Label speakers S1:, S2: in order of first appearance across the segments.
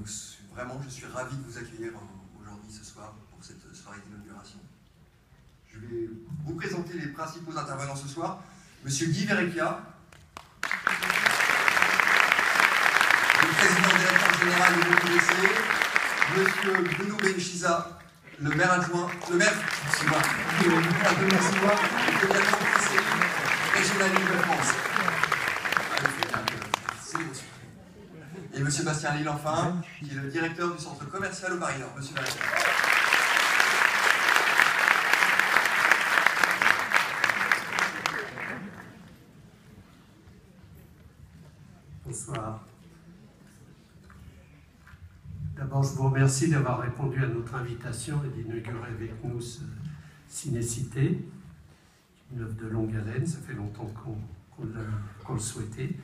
S1: Donc vraiment, je suis ravi de vous accueillir aujourd'hui, ce soir, pour cette soirée d'inauguration. Je vais vous présenter les principaux intervenants ce soir. Monsieur Guy Verrecchia, le président-directeur général du groupe UGC, Monsieur Bruno Benchiza, le maire adjoint, le maire de Massouba, régional Île-de-France. Et Monsieur Bastien Lille, enfin, qui est le directeur du centre commercial au Paris Nord. Monsieur Verrecchia.
S2: Bonsoir. D'abord, je vous remercie d'avoir répondu à notre invitation et d'inaugurer avec nous ce Cinécité, une œuvre de longue haleine. Ça fait longtemps qu'on le souhaitait.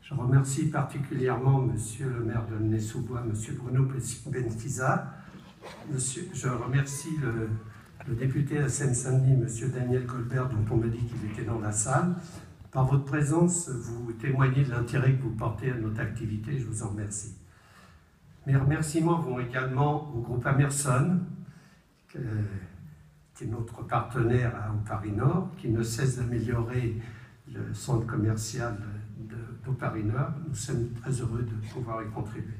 S2: Je remercie particulièrement Monsieur le maire de Nez-sous-Bois, Monsieur Bruno Benchiza. Je remercie le député à Seine-Saint-Denis, Monsieur Daniel Goldberg, dont on m'a dit qu'il était dans la salle. Par votre présence, vous témoignez de l'intérêt que vous portez à notre activité. Je vous en remercie. Mes remerciements vont également au groupe Amerson, qui est notre partenaire au Paris Nord, qui ne cesse d'améliorer le centre commercial au Paris Nord. Nous sommes très heureux de pouvoir y contribuer.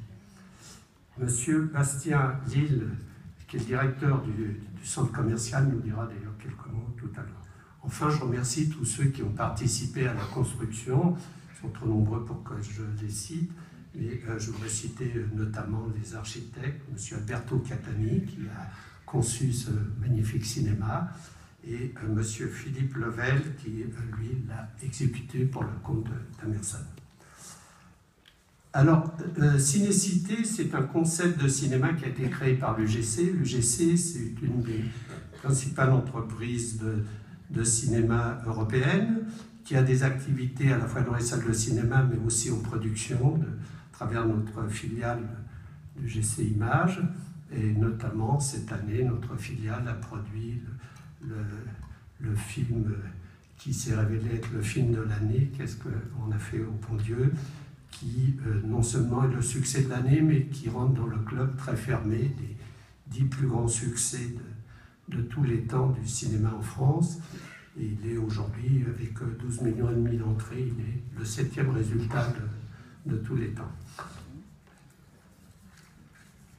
S2: Monsieur Bastien Lille, qui est le directeur du centre commercial, nous dira d'ailleurs quelques mots tout à l'heure. Enfin, je remercie tous ceux qui ont participé à la construction. Ils sont trop nombreux pour que je les cite. Mais je voudrais citer notamment les architectes, M. Alberto Catani, qui a conçu ce magnifique cinéma, et M. Philippe Level, qui, lui, l'a exécuté pour le compte d'Amerson. Alors, Cinécité, c'est un concept de cinéma qui a été créé par l'UGC. L'UGC, c'est une des principales entreprises de cinéma européenne, qui a des activités à la fois dans les salles de cinéma, mais aussi en production, à travers notre filiale du GC Images. Et notamment, cette année, notre filiale a produit le film qui s'est révélé être le film de l'année, Qu'est-ce qu'on a fait au bon Dieu, qui non seulement est le succès de l'année, mais qui rentre dans le club très fermé des 10 plus grands succès de tous les temps du cinéma en France. Et il est aujourd'hui, avec 12,5 millions d'entrées, il est le 7e résultat de tous les temps.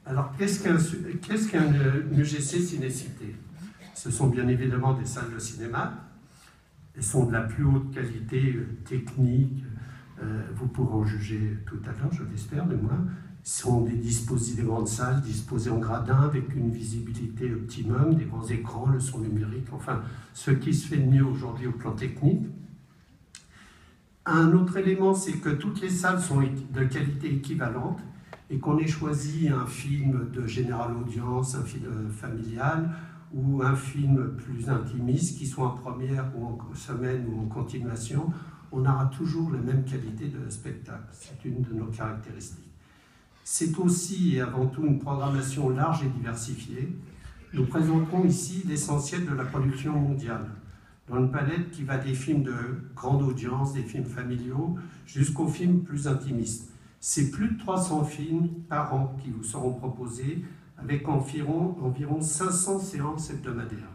S2: Alors, qu'est-ce qu'un UGC Cinécité? Ce sont bien évidemment des salles de cinéma. Elles sont de la plus haute qualité technique. Vous pourrez en juger tout à l'heure, je l'espère, de moi. Ce sont des grandes salles disposées en gradin avec une visibilité optimum, des grands écrans, le son numérique, enfin, ce qui se fait de mieux aujourd'hui au plan technique. Un autre élément, c'est que toutes les salles sont de qualité équivalente et qu'on ait choisi un film de générale audience, un film familial ou un film plus intimiste, qui soit en première ou en semaine ou en continuation, on aura toujours la même qualité de spectacle. C'est une de nos caractéristiques. C'est aussi et avant tout une programmation large et diversifiée. Nous présenterons ici l'essentiel de la production mondiale, dans une palette qui va des films de grande audience, des films familiaux, jusqu'aux films plus intimistes. C'est plus de 300 films par an qui vous seront proposés, avec environ 500 séances hebdomadaires.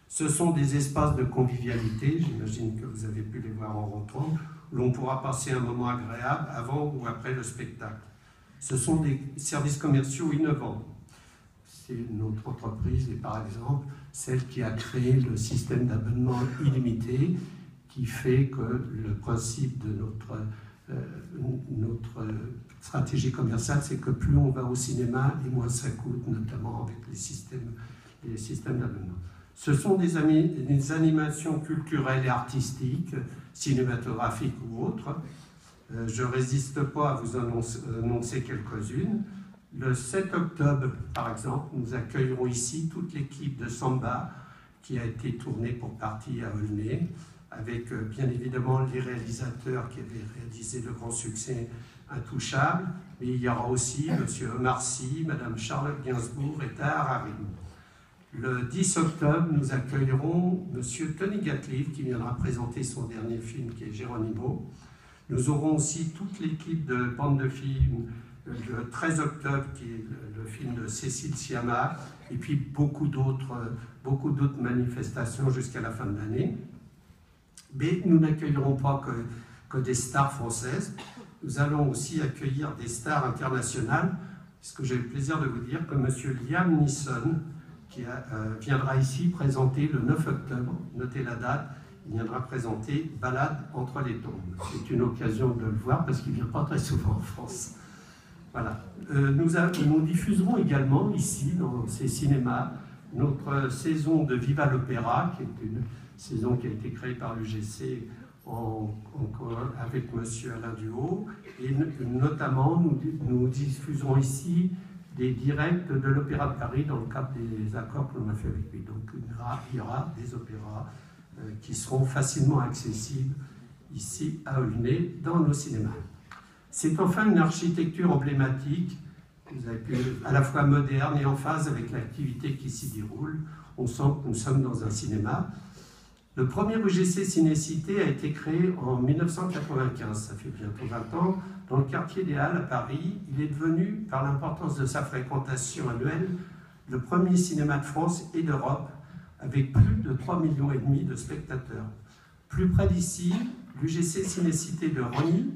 S2: Ce sont des espaces de convivialité, j'imagine que vous avez pu les voir en rentrant, où l'on pourra passer un moment agréable avant ou après le spectacle. Ce sont des services commerciaux innovants. C'est notre entreprise, et par exemple, celle qui a créé le système d'abonnement illimité, qui fait que le principe de notre stratégie commerciale, c'est que plus on va au cinéma, et moins ça coûte, notamment avec les systèmes d'abonnement. Ce sont des animations culturelles et artistiques, cinématographiques ou autres. Je ne résiste pas à vous annoncer quelques-unes. Le 7 octobre, par exemple, nous accueillerons ici toute l'équipe de Samba qui a été tournée pour partie à Aulnay, avec bien évidemment les réalisateurs qui avaient réalisé le grand succès Intouchable, mais il y aura aussi M. Omar Sy, Mme Charlotte Gainsbourg et Tahar Harim. Le 10 octobre, nous accueillerons M. Tony Gatliff qui viendra présenter son dernier film qui est Geronimo. Nous aurons aussi toute l'équipe de bande de films le 13 octobre, qui est le film de Cécile Sciamma, et puis beaucoup d'autres manifestations jusqu'à la fin de l'année. Mais nous n'accueillerons pas que des stars françaises. Nous allons aussi accueillir des stars internationales, puisque j'ai le plaisir de vous dire que M. Liam Neeson, qui viendra ici présenter le 9 octobre, notez la date, il viendra présenter Balade entre les tombes. C'est une occasion de le voir parce qu'il ne vient pas très souvent en France. Voilà. Nous diffuserons également ici, dans ces cinémas, notre saison de Viva l'Opéra, qui est une saison qui a été créée par l'UGC avec M. Alain Duhaut. Et notamment, nous diffuserons ici des directs de l'Opéra de Paris dans le cadre des accords que l'on a fait avec lui. Donc il y aura des opéras qui seront facilement accessibles ici à Aulnay dans nos cinémas. C'est enfin une architecture emblématique, vous avez pu, à la fois moderne et en phase avec l'activité qui s'y déroule. On sent que nous sommes dans un cinéma. Le premier UGC Cinécité a été créé en 1995, ça fait bientôt 20 ans, dans le quartier des Halles à Paris. Il est devenu, par l'importance de sa fréquentation annuelle, le premier cinéma de France et d'Europe, avec plus de 3,5 millions de spectateurs. Plus près d'ici, l'UGC Cinécité de Rosny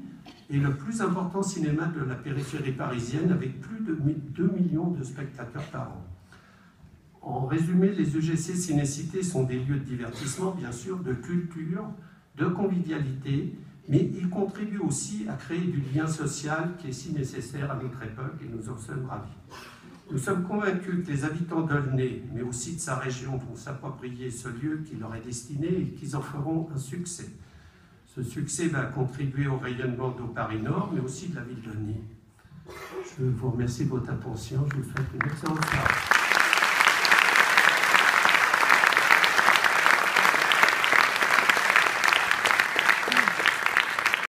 S2: est le plus important cinéma de la périphérie parisienne, avec plus de 2 millions de spectateurs par an. En résumé, les UGC Cinécités sont des lieux de divertissement, bien sûr, de culture, de convivialité, mais ils contribuent aussi à créer du lien social qui est si nécessaire à notre époque et nous en sommes ravis. Nous sommes convaincus que les habitants d'Aulnay, mais aussi de sa région, vont s'approprier ce lieu qui leur est destiné et qu'ils en feront un succès. Ce succès va contribuer au rayonnement de Paris Nord, mais aussi de la ville d'Aulnay. Je vous remercie de votre attention. Je vous souhaite une excellente soirée.